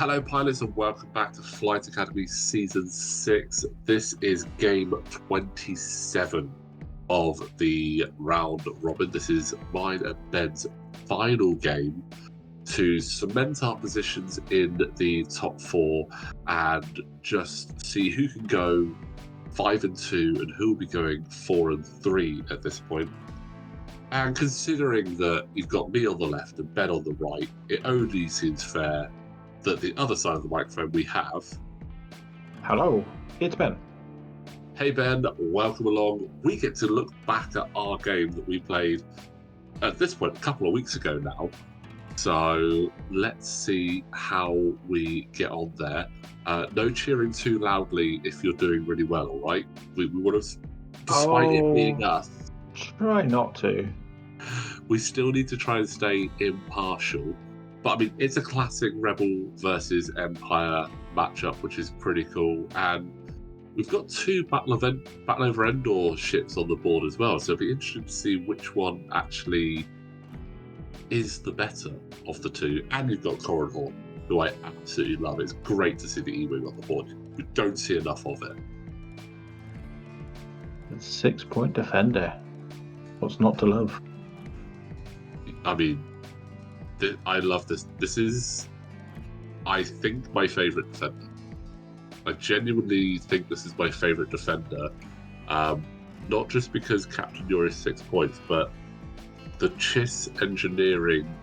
Hello, pilots, and welcome back to Flight Academy Season 6. This is game 27 of the round robin. This is mine and Ben's final game to cement our positions in the top four and just see who can go 5 and 2 and who will be going 4 and 3 at this point. And considering that you've got me on the left and Ben on the right, it only seems fair that the other side of the microphone we have. Hello, it's Ben. Hey Ben, welcome along. We get to look back at our game that we played at this point a couple of weeks ago now. So let's see how we get on there. No cheering too loudly if you're doing really well, all right? We would have, despite it being us. Try not to. We still need to try and stay impartial. But I mean, it's a classic Rebel versus Empire matchup, which is pretty cool. And we've got two Battle over Endor ships on the board as well. So it'll be interesting to see which one actually is the better of the two. And you've got Corran Horn, who I absolutely love. It's great to see the E-Wing on the board. We don't see enough of it. It's 6-point defender. What's not to love? I mean, I love this. This is, I think, my favourite defender. I genuinely think this is my favourite defender. Not just because Captain Yor is 6 points, but the Chiss engineering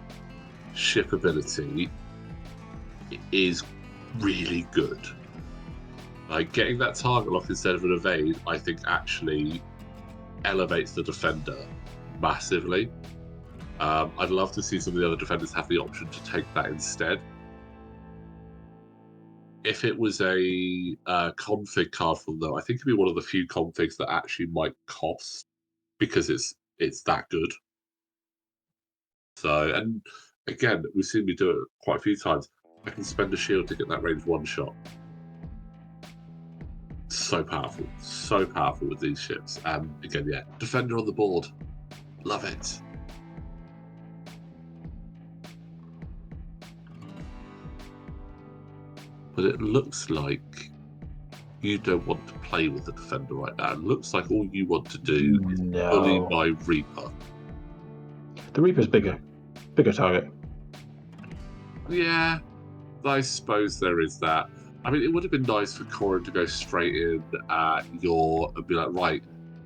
ship ability is really good. Like, getting that target lock instead of an evade, I think actually elevates the defender massively. I'd love to see some of the other defenders have the option to take that instead. If it was a config card from them, I think it'd be one of the few configs that actually might cost because it's that good. So, and again, we've seen me do it quite a few times. I can spend a shield to get that range one shot. So powerful with these ships. And again, yeah, defender on the board, love it. But it looks like you don't want to play with the defender right now. It looks like all you want to do is bully my Reaper. The Reaper's bigger target. Yeah, I suppose there is that. I mean, it would have been nice for Corran to go straight in at Yor and be like, right,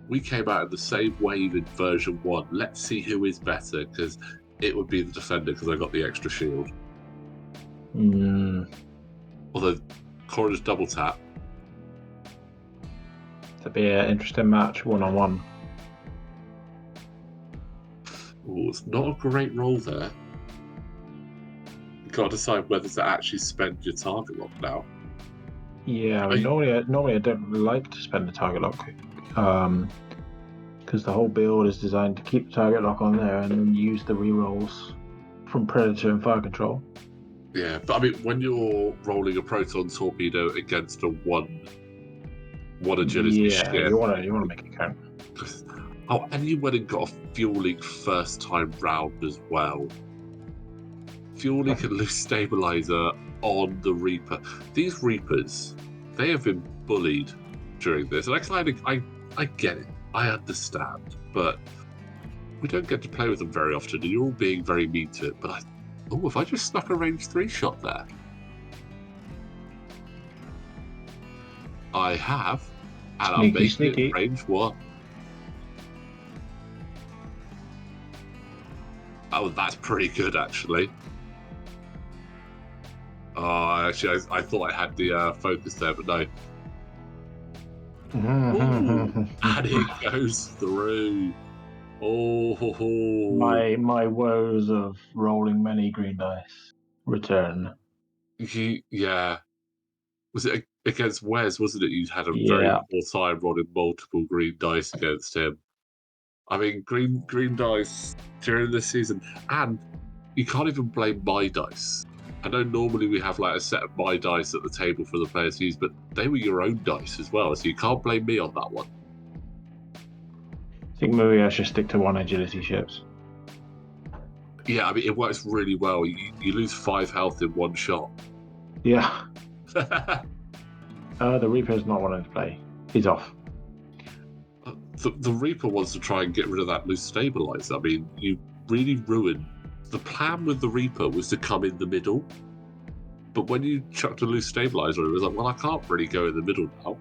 we came out in the same wave in version 1. Let's see who is better, because it would be the defender because I got the extra shield. Although Corran just double tap. That'd be an interesting match, 1-on-1. Oh, it's not a great roll there. You've got to decide whether to actually spend your target lock now. Yeah, I mean, normally I don't like to spend the target lock, because the whole build is designed to keep the target lock on there and then use the rerolls from Predator and Fire Control. Yeah, but I mean, when you're rolling a proton torpedo against a one agility ship, you want to make it count. Oh, and you went and got a fuel leak first time round as well. Fuel leak and loose stabilizer on the Reaper. These Reapers, they have been bullied during this, and I get it, I understand, but we don't get to play with them very often, and you're all being very mean to it. But if I just snuck a range 3 shot there, I have, and I'm making it range 1. Oh, that's pretty good, actually. Actually, I thought I had the focus there, but no. And it goes through. Oh, my woes of rolling many green dice return. Yeah. Was it against Wes, wasn't it? You had a very poor time rolling multiple green dice against him. I mean, green dice during this season, and you can't even blame my dice. I know normally we have like a set of my dice at the table for the players to use, but they were your own dice as well, so you can't blame me on that one. I think maybe I should stick to 1 agility ships. Yeah, I mean, it works really well. You lose 5 health in 1 shot. Yeah. The Reaper's not wanting to play. He's off. The Reaper wants to try and get rid of that loose stabilizer. I mean, you really ruined. The plan with the Reaper was to come in the middle. But when you chucked a loose stabilizer, it was like, well, I can't really go in the middle now.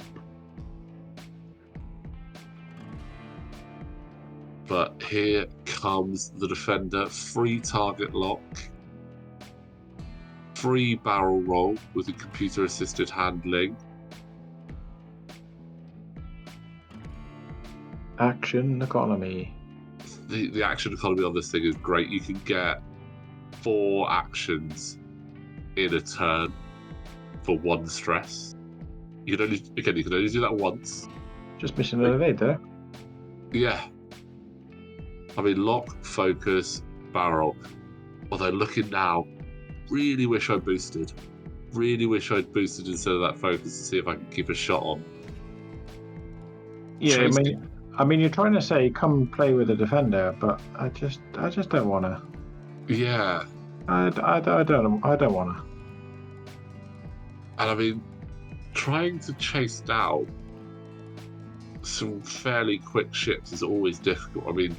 But here comes the defender. Free target lock. Free barrel roll with the computer-assisted handling. Action economy. The action economy on this thing is great. You can get 4 actions in a turn for 1 stress. You can only do that once. Just missing an evade there. Yeah. I mean, lock, focus, barrel. Although looking now, really wish I'd boosted. Really wish I'd boosted instead of that focus to see if I can keep a shot on. Yeah, I mean, you're trying to say come play with a defender, but I just don't want to. Yeah. I don't want to. And I mean, trying to chase down some fairly quick ships is always difficult. I mean,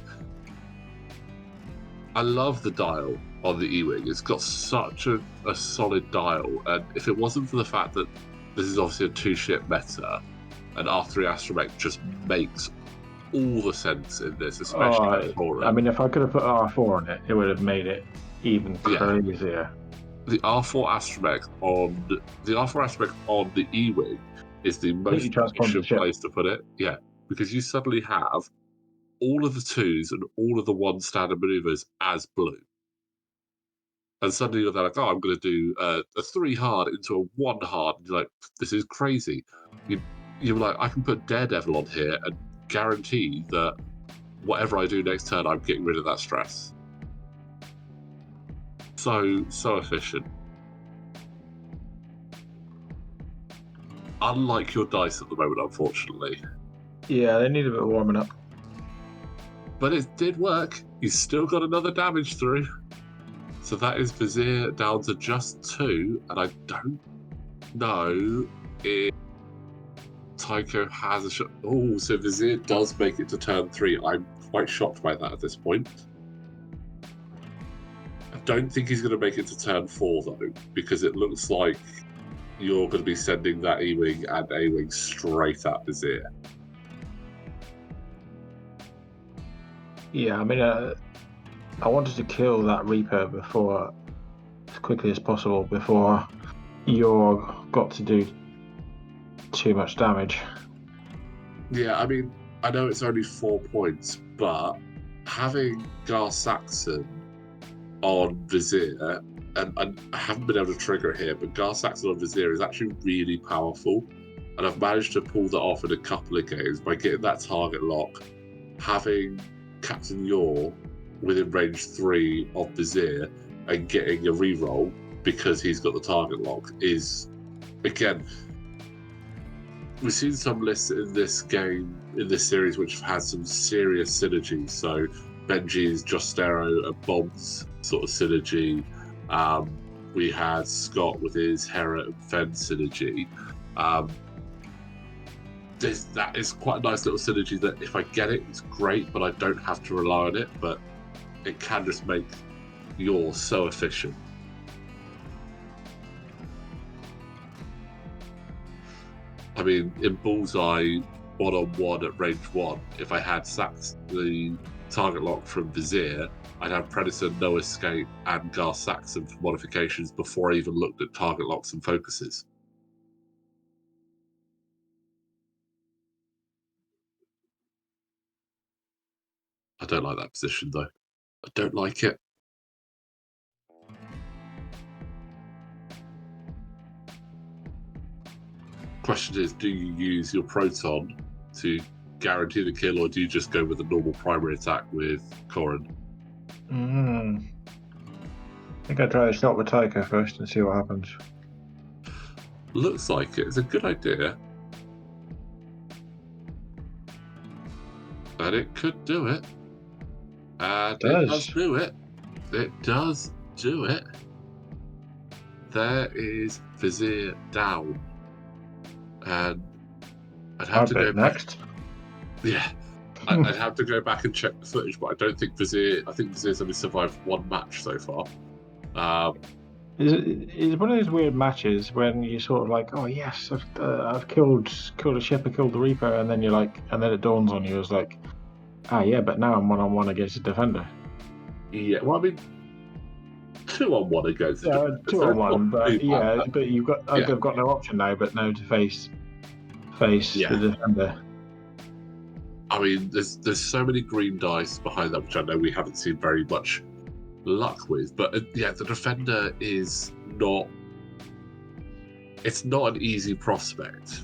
I love the dial on the E-Wing. It's got such a solid dial, and if it wasn't for the fact that this is obviously a 2-ship meta, and R3 Astromech just makes all the sense in this, especially I mean, if I could have put R4 on it, it would have made it even crazier. The R4 Astromech on the E-Wing is the most efficient place to put it. Yeah, because you suddenly have all of the 2s and all of the 1 standard maneuvers as blue. And suddenly you're like, oh, I'm going to do a 3 hard into a 1 hard. And you're like, this is crazy. You're like, I can put Daredevil on here and guarantee that whatever I do next turn, I'm getting rid of that stress. So efficient. Unlike your dice at the moment, unfortunately. Yeah, they need a bit of warming up. But it did work. You still got another damage through. So that is Vizier down to just 2, and I don't know if Tycho has a shot. Oh, so Vizier does make it to turn 3. I'm quite shocked by that at this point. I don't think he's going to make it to turn 4, though, because it looks like you're going to be sending that E-Wing and A-Wing straight at Vizier. Yeah, I mean, I wanted to kill that Reaper as quickly as possible before you got to do too much damage. Yeah, I mean, I know it's only 4 points, but having Gar Saxon on Vizier, and I haven't been able to trigger it here, but Gar Saxon on Vizier is actually really powerful, and I've managed to pull that off in a couple of games by getting that target lock, having Captain Yor within range 3 of Vizier, and getting a reroll because he's got the target lock is, again, we've seen some lists in this game, in this series, which have had some serious synergy. So Benji's Justero and Bob's sort of synergy. We had Scott with his Hera and Fen synergy. That is quite a nice little synergy that if I get it, it's great, but I don't have to rely on it. But it can just make yours so efficient. I mean, in Bullseye, 1-on-1 at range 1, if I had sacked the target lock from Vizier, I'd have Predator, No Escape, and Gar Saxon for modifications before I even looked at target locks and focuses. I don't like that position, though. I don't like it. Question is, do you use your Proton to guarantee the kill, or do you just go with a normal primary attack with Corrin? I think I'd try a shot with Tycho first and see what happens. Looks like it. It's a good idea. And it could do it. And it does do it. It does do it. there is Vizier down. And I'd I have to go bet back. next. Yeah. I'd have to go back and check the footage, but I don't think Vizier. I think Vizier's only survived one match so far. It's one of those weird matches when you sort of like, oh yes, I've killed a ship, I killed the Reaper, and then you're like, and then it dawns on you as like, yeah, but now I'm 1-on-1 against a defender. Yeah, well, I mean, 2-on-1 against. Yeah, So it's 2-on-1, not too but yeah, bad. but you've got Yeah. they've got no option now, but now to face Yeah. the defender. I mean, there's so many green dice behind that, which I know we haven't seen very much luck with. But yeah, the defender is not. It's not an easy prospect,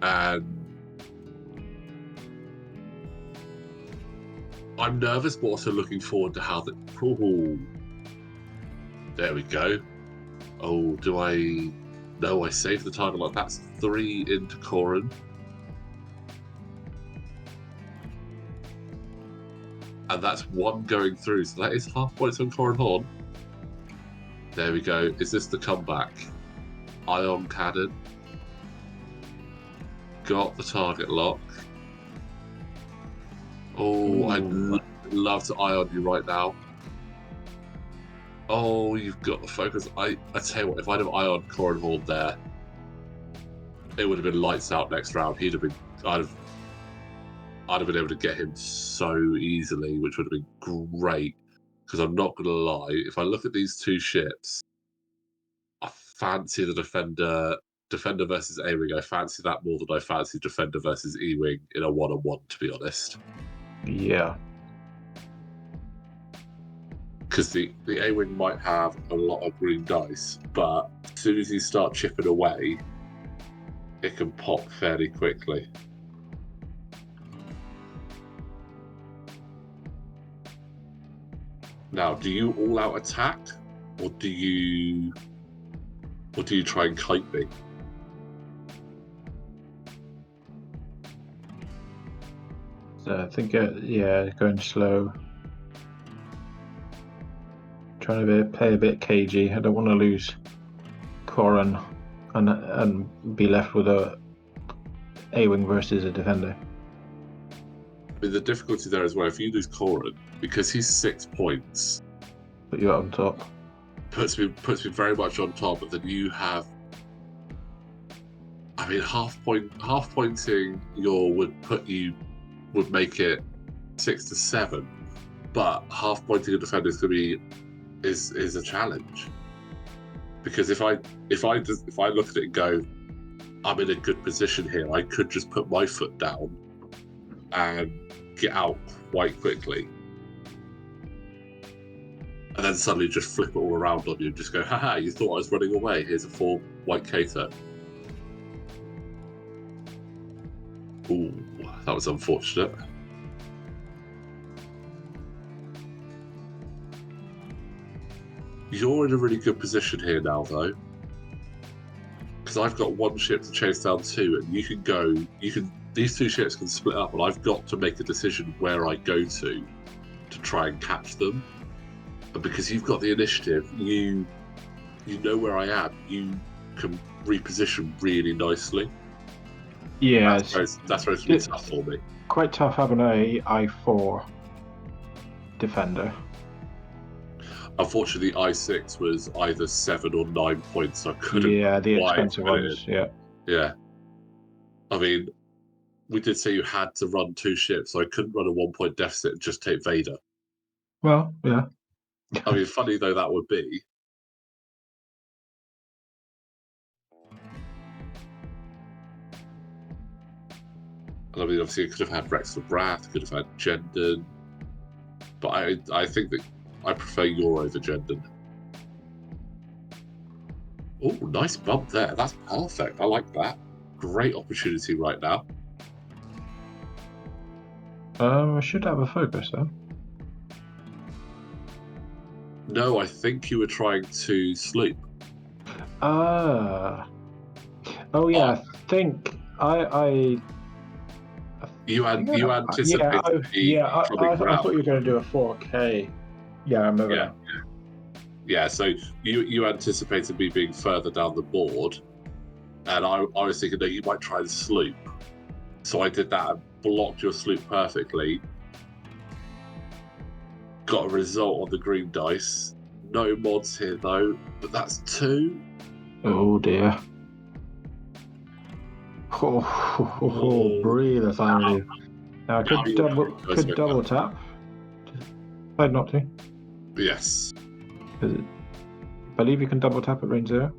and I'm nervous, but also looking forward to how the. Ooh, there we go. Oh, do I? No, I saved the target lock. That's 3 into Corin. And that's 1 going through. So that is half points on Corin Horn. There we go. Is this the comeback? Ion Cannon. Got the target lock. Oh, I'd love to ion you right now. Oh, you've got the focus. I tell you what, if I'd have ioned Corin Horn there, it would have been lights out next round. I'd have been able to get him so easily, which would have been great. Because I'm not going to lie, if I look at these two ships, I fancy the Defender versus A-Wing. I fancy that more than I fancy Defender versus E-Wing in a 1-on-1, to be honest. Yeah. Because the A-Wing might have a lot of green dice, but as soon as you start chipping away, it can pop fairly quickly. Now, do you all-out attack, or do you try and kite me? So I think, going slow. Trying to play a bit cagey. I don't want to lose Corin and be left with a A-Wing versus a defender. I mean, the difficulty there as well, if you lose Corin, because he's 6 points, Put you up on top. puts me very much on top, but then you have. I mean, half pointing would make it 6 to 7, but half pointing a defender is a challenge. Because if I look at it and go, I'm in a good position here, I could just put my foot down and get out quite quickly. And then suddenly just flip it all around on you and just go, haha, you thought I was running away. Here's a 4 white cater. Ooh, that was unfortunate. You're in a really good position here now, though. Because I've got 1 ship to chase down 2, and these 2 ships can split up, and I've got to make a decision where I go to try and catch them. And because you've got the initiative, you know where I am. You can reposition really nicely. Yeah, that's where it's really tough for me. Quite tough having a I4 defender. Unfortunately, I6 was either 7 or 9 points, so I couldn't. Yeah, the expensive ones. Yeah. I mean, we did say you had to run 2 ships, so I couldn't run a 1-point deficit and just take Vader. Well, yeah. I mean, funny though that would be. And I mean, obviously, I could have had Rex of Wrath, could have had Jendon, but I think that I prefer your over Jendon. Oh, nice bump there. That's perfect. I like that. Great opportunity right now. I should have a focus though. No, I think you were trying to sleep. Oh yeah, I think You anticipated me coming I round. thought you were going to do a 4K. Yeah, I remember. Yeah. Yeah, so you anticipated me being further down the board, and I was thinking that you might try and sloop. So I did that and blocked your sloop perfectly. Got a result on the green dice. No mods here though, but that's 2. Oh dear. Breathe, family. Now I could double tap. Decide not to. Yes. I believe you can double tap at range 0.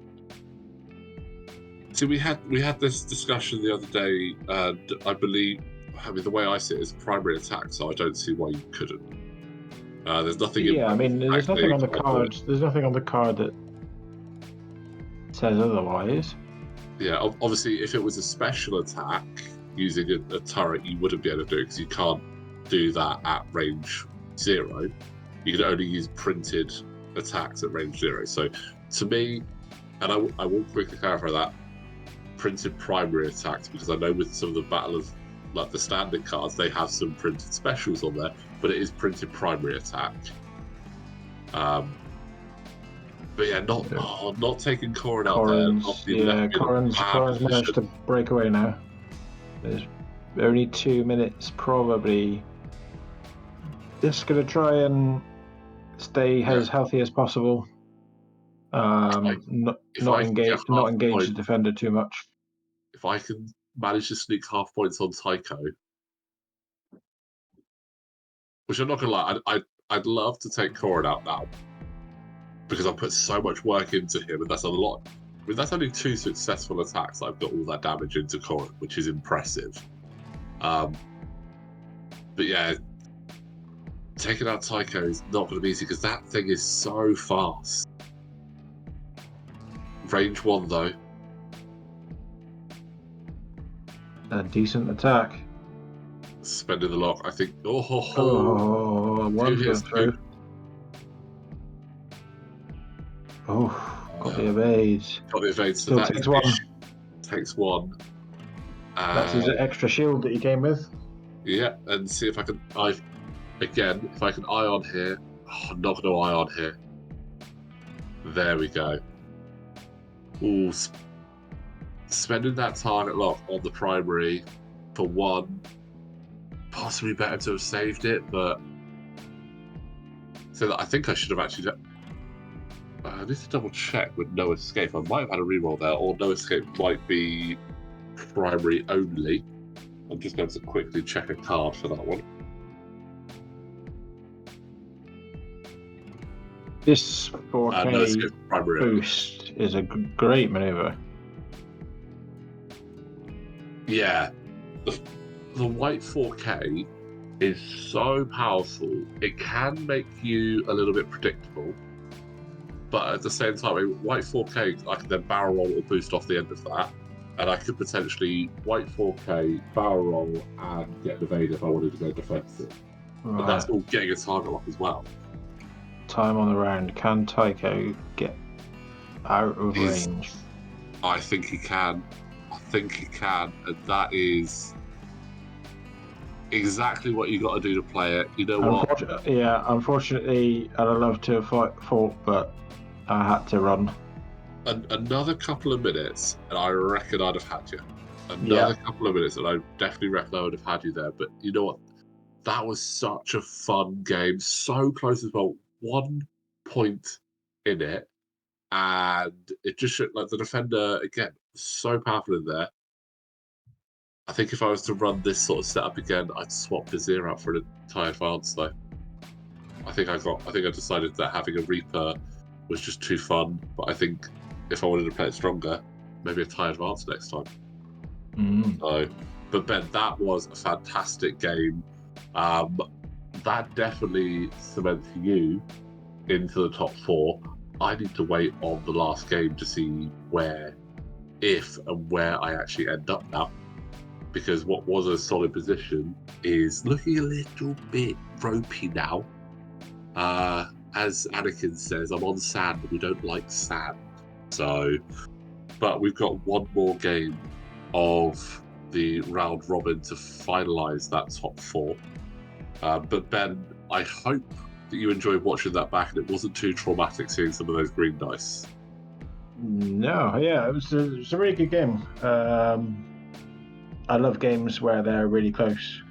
See, we had this discussion the other day, and I believe, the way I see it is primary attack, so I don't see why you couldn't. There's nothing. Yeah, I mean, there's nothing on the card. There's nothing on the card that says otherwise. Yeah, obviously, if it was a special attack using a turret, you wouldn't be able to do it because you can't do that at range 0. You can only use printed attacks at range 0. So, to me, and I will quickly clarify that, printed primary attacks, because I know with some of the Battle of like the standard cards, they have some printed specials on there, but it is printed primary attack. But yeah, not taking Corrin out there. Corrin's managed to break away now. There's only 2 minutes, probably. Just gonna try and stay as healthy as possible. Not engage the defender too much. If I can manage to sneak half points on Tycho, which I'm not gonna lie, I'd love to take Corrin out now because I put so much work into him, and that's a lot. I mean, that's only 2 successful attacks that I've got all that damage into Corrin, which is impressive. But yeah, taking out Tycho is not going to be easy because that thing is so fast. Range 1 though. A decent attack. Spending the lock, I think. One's going through. Got the evade. Got the evade. So still that takes 1. Takes 1. That's his extra shield that he came with. Yeah, and see if I can. If I can eye on here. I'm not going to eye on here. There we go. Ooh, spending that target lock on the primary for 1. Possibly better to have saved it, but so that I think I should have actually. I need to double check with no escape. I might have had a reroll there, or no escape might be primary only. I'm just going to quickly check a card for that one. This 4K boost is a great maneuver. Yeah, the white 4K is so powerful. It can make you a little bit predictable, but at the same time, white 4K, I can then barrel roll or boost off the end of that, and I could potentially white 4K, barrel roll, and get an evade if I wanted to go defensive. Right. But that's all getting a target lock as well. Time on the round. Can Tycho get out of range? I think he can. And that is exactly what you got to do to play it. You know what? Unfortunately, I'd have loved to have fought, but I had to run. Another couple of minutes, and I reckon I'd have had you. Another couple of minutes, and I definitely reckon I would have had you there. But you know what? That was such a fun game. So close as well. 1 point in it. And it just showed, like, the defender, again, so powerful in there. I think if I was to run this sort of setup again, I'd swap the 0 out for an entire advance, though. I think I decided that having a Reaper was just too fun. But I think if I wanted to play it stronger, maybe a tie advance next time. So, but Ben, that was a fantastic game. That definitely cements you into the top 4. I need to wait on the last game to see where I actually end up now, because what was a solid position is looking a little bit ropey now. As Anakin says, I'm on sand. We don't like sand. So, but we've got 1 more game of the round robin to finalise that top 4. But Ben, I hope that you enjoyed watching that back, and it wasn't too traumatic seeing some of those green dice? No, yeah, it was a really good game. I love games where they're really close.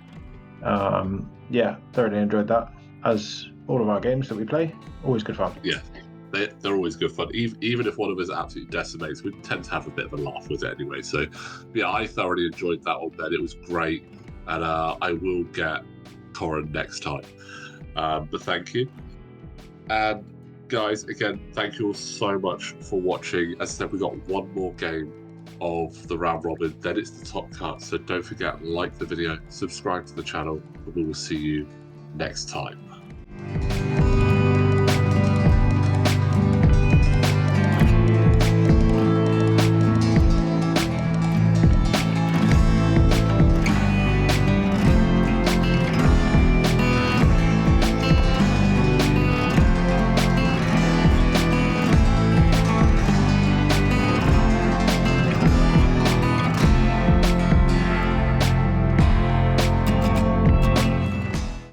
Yeah, thoroughly enjoyed that. As all of our games that we play, always good fun. Yeah, they're always good fun. Even if one of us absolutely decimates, we tend to have a bit of a laugh with it anyway. So, yeah, I thoroughly enjoyed that one, Ben. It was great, and I will get Corin next time. But thank you. And guys, again, thank you all so much for watching. As I said, we got one more game of the round robin, then it's the top cut. So don't forget, like the video, subscribe to the channel, and we will see you next time.